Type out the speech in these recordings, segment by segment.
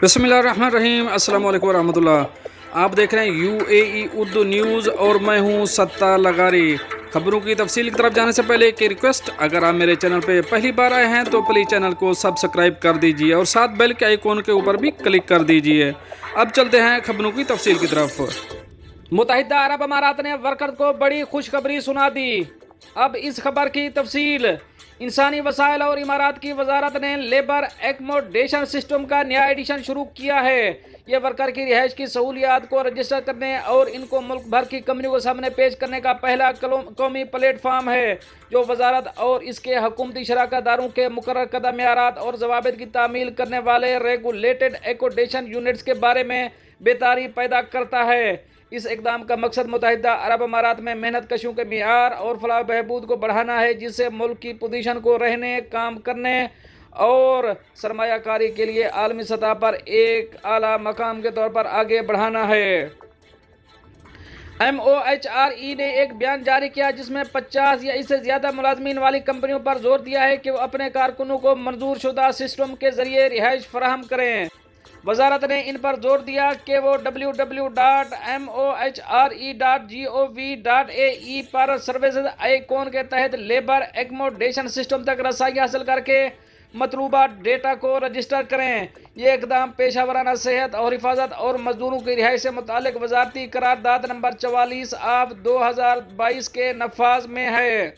بسم اللہ الرحمن الرحیم۔ السلام علیکم ورحمۃ اللہ۔ آپ دیکھ رہے ہیں UAE اردو نیوز اور میں ہوں ستار لغاری۔ خبروں کی تفصیل کی طرف جانے سے پہلے ایک ریکویسٹ، اگر آپ میرے چینل پہ پہلی بار آئے ہیں تو پلیز چینل کو سبسکرائب کر دیجئے اور ساتھ بیل کے آئیکن کے اوپر بھی کلک کر دیجئے۔ اب چلتے ہیں خبروں کی تفصیل کی طرف۔ متحدہ عرب امارات نے ورکر کو بڑی خوشخبری سنا دی۔ اب اس خبر کی تفصیل۔ انسانی وسائل اور امارات کی وزارت نے لیبر ایکوموڈیشن سسٹم کا نیا ایڈیشن شروع کیا ہے۔ یہ ورکر کی رہائش کی سہولیات کو رجسٹر کرنے اور ان کو ملک بھر کی کمپنیوں کے سامنے پیش کرنے کا پہلا قومی پلیٹ فارم ہے، جو وزارت اور اس کے حکومتی شراکت داروں کے مقرر کردہ معیارات اور ضوابط کی تعمیل کرنے والے ریگولیٹڈ ایکوموڈیشن یونٹس کے بارے میں بیداری پیدا کرتا ہے۔ اس اقدام کا مقصد متحدہ عرب امارات میں محنت کشوں کے معیار اور فلاح و بہبود کو بڑھانا ہے، جس سے ملک کی پوزیشن کو رہنے، کام کرنے اور سرمایہ کاری کے لیے عالمی سطح پر ایک اعلیٰ مقام کے طور پر آگے بڑھانا ہے۔ MOHRE نے ایک بیان جاری کیا جس میں 50 یا اس سے زیادہ ملازمین والی کمپنیوں پر زور دیا ہے کہ وہ اپنے کارکنوں کو منظور شدہ سسٹم کے ذریعے رہائش فراہم کریں۔ وزارت نے ان پر زور دیا کہ وہ www.mohre.gov.ae پر سروسز آئیکن کے تحت لیبر ایکوموڈیشن سسٹم تک رسائی حاصل کر کے مطلوبہ ڈیٹا کو رجسٹر کریں۔ یہ اقدام پیشہ ورانہ صحت اور حفاظت اور مزدوروں کی رہائش سے متعلق وزارتی قرارداد نمبر 44/2022 کے نفاذ میں ہے۔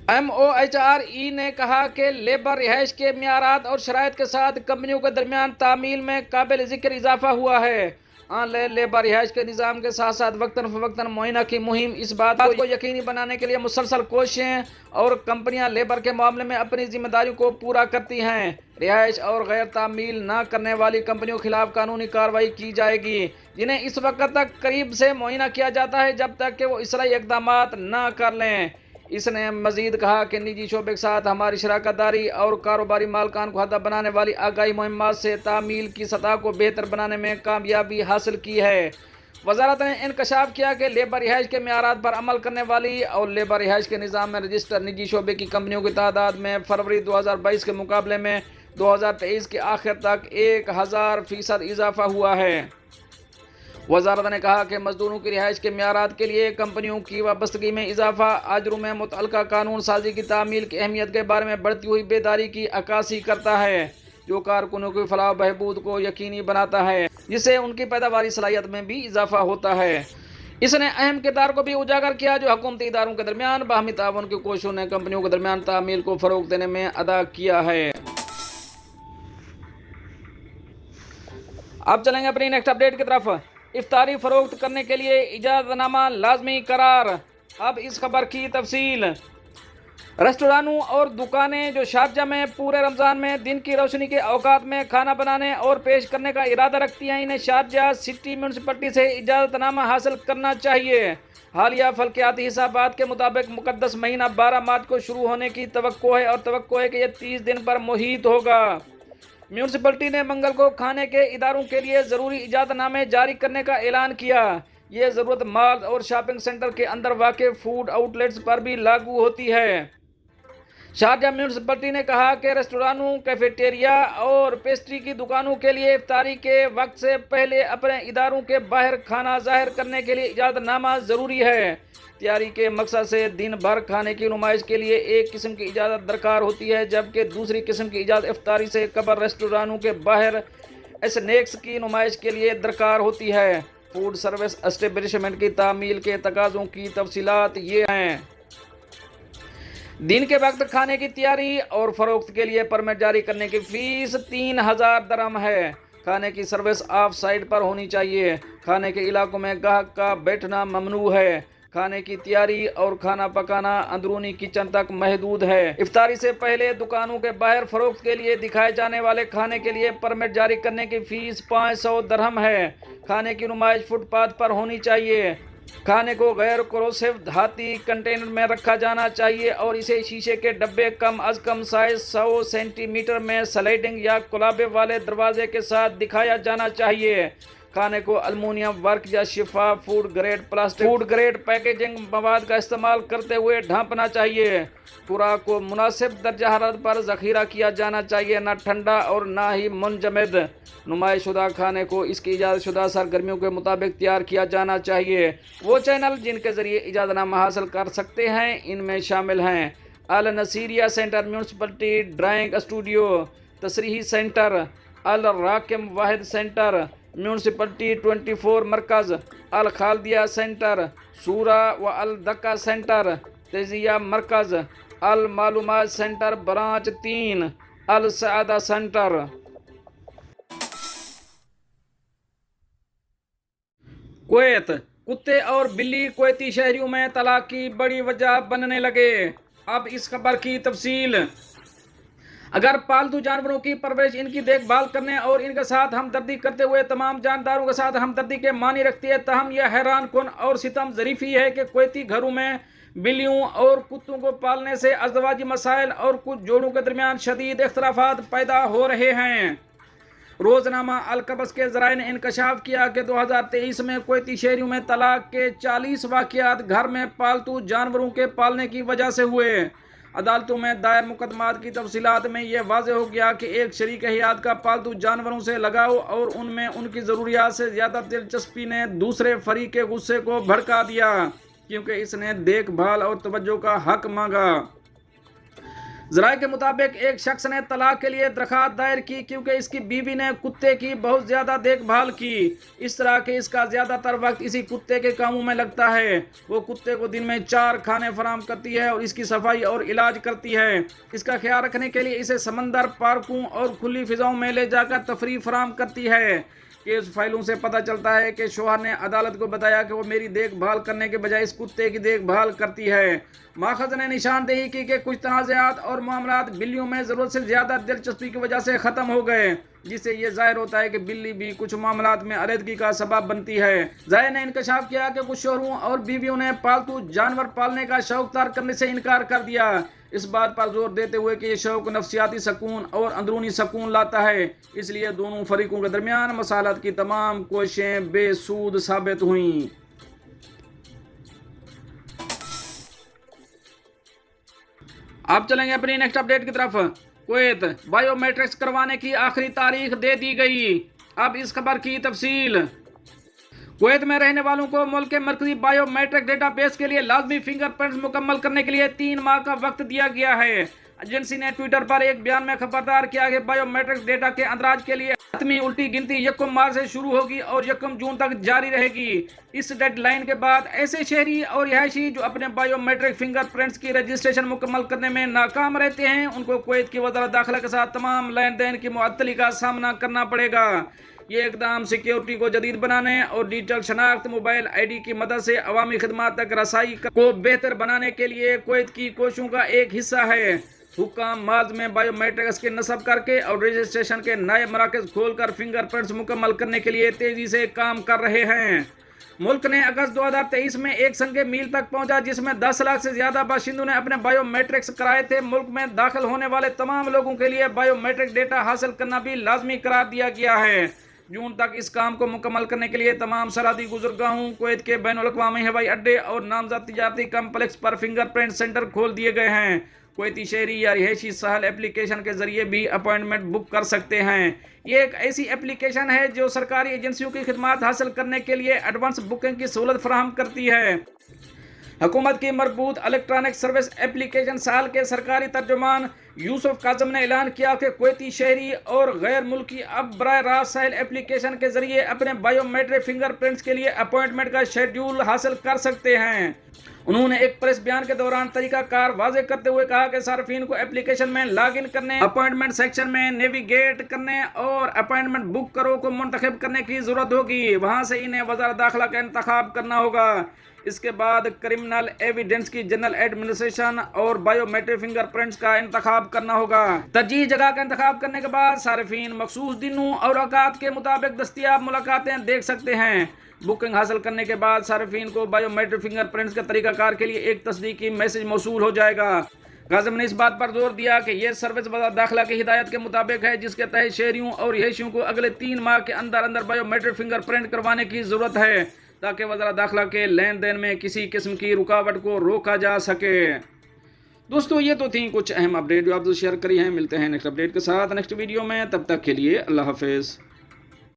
MOHRE نے کہا کہ لیبر رہائش کے معیارات اور شرائط کے ساتھ کمپنیوں کے درمیان تعمیل میں قابل ذکر اضافہ ہوا ہے۔ آن لائن لیبر رہائش کے نظام کے ساتھ ساتھ وقتاً فوقتاً معائنہ کی مہم اس بات کو یقینی بنانے کے لیے مسلسل کوششیں اور کمپنیاں لیبر کے معاملے میں اپنی ذمہ داریوں کو پورا کرتی ہیں۔ رہائش اور غیر تعمیل نہ کرنے والی کمپنیوں کے خلاف قانونی کارروائی کی جائے گی، جنہیں اس وقت تک قریب سے معائنہ کیا جاتا ہے جب تک کہ وہ اصلاحی اقدامات نہ کر لیں۔ اس نے مزید کہا کہ نجی شعبے کے ساتھ ہماری شراکت داری اور کاروباری مالکان کو ہدف بنانے والی آگاہی مہمات سے تعمیل کی سطح کو بہتر بنانے میں کامیابی حاصل کی ہے۔ وزارت نے انکشاف کیا کہ لیبر رہائش کے معیارات پر عمل کرنے والی اور لیبر رہائش کے نظام میں رجسٹر نجی شعبے کی کمپنیوں کی تعداد میں فروری 2022 کے مقابلے میں 2023 کے آخر تک 1000% اضافہ ہوا ہے۔ وزارت نے کہا کہ مزدوروں کی رہائش کے معیارات کے لیے کمپنیوں کی وابستگی میں اضافہ اجروں میں متعلقہ قانون سازی کی تعمیل کی اہمیت کے بارے میں بڑھتی ہوئی بیداری کی عکاسی کرتا ہے، جو کارکنوں کی فلاح و بہبود کو یقینی بناتا ہے، جس سے ان کی پیداواری صلاحیت میں بھی اضافہ ہوتا ہے۔ اس نے اہم کردار کو بھی اجاگر کیا جو حکومتی اداروں کے درمیان باہمی تعاون کی کوششوں نے کمپنیوں کے درمیان تعمیل کو فروغ دینے میں ادا کیا ہے۔ اب چلیں گے اپنی نیکسٹ اپڈیٹ کی طرف۔ افطاری فروخت کرنے کے لیے اجازت نامہ لازمی قرار۔ اب اس خبر کی تفصیل۔ ریسٹورانوں اور دکانیں جو شارجہ میں پورے رمضان میں دن کی روشنی کے اوقات میں کھانا بنانے اور پیش کرنے کا ارادہ رکھتی ہیں، انہیں شارجہ سٹی میونسپلٹی سے اجازت نامہ حاصل کرنا چاہیے۔ حالیہ فلکیاتی حسابات کے مطابق مقدس مہینہ 12 مارچ کو شروع ہونے کی توقع ہے اور توقع ہے کہ یہ 30 دن پر محیط ہوگا۔ میونسپلٹی نے منگل کو کھانے کے اداروں کے لیے ضروری اجازت نامے جاری کرنے کا اعلان کیا۔ یہ ضرورت مال اور شاپنگ سینٹر کے اندر واقع فوڈ آؤٹ لیٹس پر بھی لاگو ہوتی ہے۔ شارجہ میونسپلٹی نے کہا کہ ریسٹورانوں، کیفیٹیریا اور پیسٹری کی دکانوں کے لیے افطاری کے وقت سے پہلے اپنے اداروں کے باہر کھانا ظاہر کرنے کے لیے اجازت نامہ ضروری ہے۔ تیاری کے مقصد سے دن بھر کھانے کی نمائش کے لیے ایک قسم کی اجازت درکار ہوتی ہے، جبکہ دوسری قسم کی اجازت افطاری سے قبل ریسٹورانوں کے باہر اسنیکس کی نمائش کے لیے درکار ہوتی ہے۔ فوڈ سروس اسٹیبلشمنٹ کی تعمیل کے تقاضوں کی تفصیلات یہ ہیں۔ دن کے وقت کھانے کی تیاری اور فروخت کے لیے پرمٹ جاری کرنے کی فیس 3000 درہم ہے۔ کھانے کی سروس آف سائٹ پر ہونی چاہیے۔ کھانے کے علاقوں میں گاہک کا بیٹھنا ممنوع ہے۔ کھانے کی تیاری اور کھانا پکانا اندرونی کچن تک محدود ہے۔ افطاری سے پہلے دکانوں کے باہر فروخت کے لیے دکھائے جانے والے کھانے کے لیے پرمٹ جاری کرنے کی فیس 500 درہم ہے۔ کھانے کی نمائش فٹ پاتھ پر ہونی چاہیے۔ کھانے کو غیر کروسیو دھاتی کنٹینر میں رکھا جانا چاہیے اور اسے شیشے کے ڈبے کم از کم سائز 100 سینٹی میٹر میں سلائڈنگ یا کلابے والے دروازے کے ساتھ دکھایا جانا چاہیے۔ खाने को अल्मुनियम वर्क या शिफाफ फूड ग्रेड पैकेजिंग मवाद का इस्तेमाल करते हुए ढांपना चाहिए। खुराक को मुनासिब दर्जा हरारत पर ज़ख़ीरा किया जाना चाहिए, न ठंडा और ना ही मुंजमद। नुमाइश शुदा खाने को इसकी इजाज़त शुदा सरगर्मियों के मुताबिक तैयार किया जाना चाहिए। वो चैनल जिनके ज़रिए इजाज़तनामा हासिल कर सकते हैं इनमें शामिल हैं Al Nasiriya centre municipality drawing studio, तसरीही सेंटर, अल राकिम वाहिद सेंटर म्यूनसिपलिटी 24 मरकज़, अल खालदिया सेंटर, सूरा व अल दक्का सेंटर, तेजिया मरकज़, अल मालूमात सेंटर ब्रांच 3, अल सआदा सेंटर। कुवैत, कुत्ते और बिल्ली कुवैती शहरियों में तलाक की बड़ी वजह बनने लगे। अब इस खबर की तफसील। अगर पालतू जानवरों की परवरिश, इनकी देखभाल करने और इनके साथ हमदर्दी करते हुए तमाम जानदारों के साथ हमदर्दी के मानी रखती है, तहम यह हैरान कुन और सितम ज़रीफ़ी है कि कुवैती घरों में बिल्लियों और कुत्तों को पालने से अज़दवाजी मसाइल और कुछ जोड़ों के दरमियान शदीद इख्तलाफात पैदा हो रहे हैं। रोज़नामा अल-कबस के ज़राए ने इंकशाफ किया कि 2023 में कुवैती शहरियों में तलाक के 40 वाक़यात घर में पालतू जानवरों के पालने की वजह से हुए। अदालतों में दायर मुकदमात की तफसीलात में यह वाज़ेह हो गया कि एक शरीक हयात का पालतू जानवरों से लगाव और उनमें उनकी ज़रूरियात से ज़्यादा दिलचस्पी ने दूसरे फरीक के गुस्से को भड़का दिया, क्योंकि इसने देखभाल और तवज्जो का हक मांगा। ज़राए के मुताबिक एक शख्स ने तलाक के लिए दरख्वास्त दायर की क्योंकि इसकी बीवी ने कुत्ते की बहुत ज़्यादा देखभाल की। इस तरह के इसका ज़्यादातर वक्त इसी कुत्ते के कामों में लगता है। वो कुत्ते को दिन में 4 खाने फराहम करती है और इसकी सफाई और इलाज करती है। इसका ख्याल रखने के लिए इसे समंदर, पार्कों और खुली फिजाओं में ले जाकर तफरीह फराहम करती है। केस फाइलों से पता चलता है कि शोहर ने अदालत को बताया कि वो मेरी देखभाल करने के बजाय इस कुत्ते की देखभाल करती है। माखज़ ने निशानदेही की कि कुछ तनाज़ात और मामलात बिल्लियों में ज़रूरत से ज़्यादा दिलचस्पी की वजह से ख़त्म हो गए, जिससे ये ज़ाहिर होता है कि बिल्ली भी कुछ मामलात में अलहदगी का सबब बनती है। ज़ाहिर ने इंकशाफ किया कि कुछ शोहरों और बीवियों ने पालतू जानवर पालने का शौक तार करने से इनकार कर दिया, इस बात पर जोर देते हुए कि ये शौक नफ्सियाती सकून और अंदरूनी सकून लाता है। इसलिए दोनों फरीकों के दरमियान मसालत की तमाम कोशिशें बेसूद साबित हुईं। अब चलेंगे अपनी नेक्स्ट अपडेट की तरफ। कुवैत, बायोमेट्रिक्स करवाने की आखिरी तारीख दे दी गई। अब इस खबर की तफसील। कुवैत में रहने वालों को मुल्क के मरकजी बायोमेट्रिक डेटाबेस के लिए लाजमी फिंगरप्रिंट्स मुकम्मल करने के लिए 3 माह का वक्त दिया गया है। एजेंसी ने ट्विटर पर एक बयान में खबरदार किया कि बायोमेट्रिक डेटा के अंदराज के लिए हतमी उल्टी गिनती 1 मार्च से शुरू होगी और 1 जून तक जारी रहेगी। इस डेडलाइन के बाद ऐसे शहरी और रिहायशी जो अपने बायोमेट्रिक फिंगरप्रिंट्स की रजिस्ट्रेशन मुकम्मल करने में नाकाम रहते हैं, उनको कुवैत की वज़ारत दाखिला के साथ तमाम लेन देन की मुअत्तली का सामना करना पड़ेगा। ये इकदाम सिक्योरिटी को जदीद बनाने और डिजिटल शनाख्त मोबाइल ID की मदद से अवामी खिदमात तक रसाई को बेहतर बनाने के लिए कुवैत की कोशिशों का एक हिस्सा है। हुक्काम मार्च में बायोमेट्रिक्स के नस्ब करके और रजिस्ट्रेशन के नए मराकज़ खोलकर फिंगरप्रिंट्स मुकम्मल करने के लिए तेज़ी से काम कर रहे हैं। मुल्क ने अगस्त 2023 में एक संगे मील तक पहुंचा, जिसमें 10 लाख से ज़्यादा बाशिंदों ने अपने बायोमेट्रिक्स कराए थे। मुल्क में दाखिल होने वाले तमाम लोगों के लिए बायोमेट्रिक डेटा हासिल करना भी लाजमी करार दिया गया है। जून तक इस काम को मुकम्मल करने के लिए तमाम सरहदी गुजरगाहों, कुवैत के बैनुल-अक़वामी हवाई अड्डे और नामज़द तिजारती कम्प्लेक्स पर फिंगरप्रिंट सेंटर खोल दिए गए हैं। कुवैती शहरी या रिहायशी सहल एप्लीकेशन के जरिए भी अपॉइंटमेंट बुक कर सकते हैं। ये एक ऐसी एप्लीकेशन है जो सरकारी एजेंसियों की खिदमात हासिल करने के लिए एडवांस बुकिंग की सहूलत फराहम करती है। हुकूमत की मरबूत इलेक्ट्रॉनिक सर्विस एप्लीकेशन साल के सरकारी तर्जुमान यूसुफ काज़म ने ऐलान किया कि कुवैती शहरी और गैर मुल्की अब बराह रास्त सहल एप्लीकेशन के जरिए अपने बायोमेट्रिक फिंगरप्रिंट्स के लिए अपॉइंटमेंट का शेड्यूल हासिल कर सकते हैं। उन्होंने एक प्रेस बयान के दौरान तरीकाकार वाज़े करते हुए कहा कि सार्फिन को एप्लीकेशन में लॉग इन करने, अपॉइंटमेंट सेक्शन में नेविगेट करने और अपॉइंटमेंट बुक करो को मुंतखब करने की ज़रूरत होगी। वहाँ से इन्हें वज़ारत दाखिला का इंतखाब करना होगा। इसके बाद क्रिमिनल एविडेंस की जनरल एडमिनिस्ट्रेशन और बायोमेट्रिक फिंगरप्रिंट्स का इंतखाब करना होगा। तरजीह जगह का इंतखाब करने के बाद सार्फिन मखसूस दिनों और औकात के मुताबिक दस्तयाब मुलाकातें देख सकते हैं। बुकिंग हासिल करने के बाद सार्फिन को बायोमेट्रिक फिंगरप्रिंट्स के तरीकाकार के लिए एक तस्दीकी मैसेज मौसूल हो जाएगा। काज़िम ने इस बात पर जोर दिया कि यह सर्विस वज़ारत दाखिला की हिदायत के मुताबिक है, जिसके तहत शहरियों और रिहायशियों को अगले 3 माह के अंदर अंदर बायोमेट्रिक फिंगरप्रिंट करवाने की ज़रूरत है, ताकि वज़ारत दाखिला के लेन देन में किसी किस्म की रुकावट को रोका जा सके। दोस्तों, ये तो थी कुछ अहम अपडेट जो आपसे शेयर करी हैं। मिलते हैं नेक्स्ट अपडेट के साथ नेक्स्ट वीडियो में, तब तक के लिए अल्लाह हाफिज़।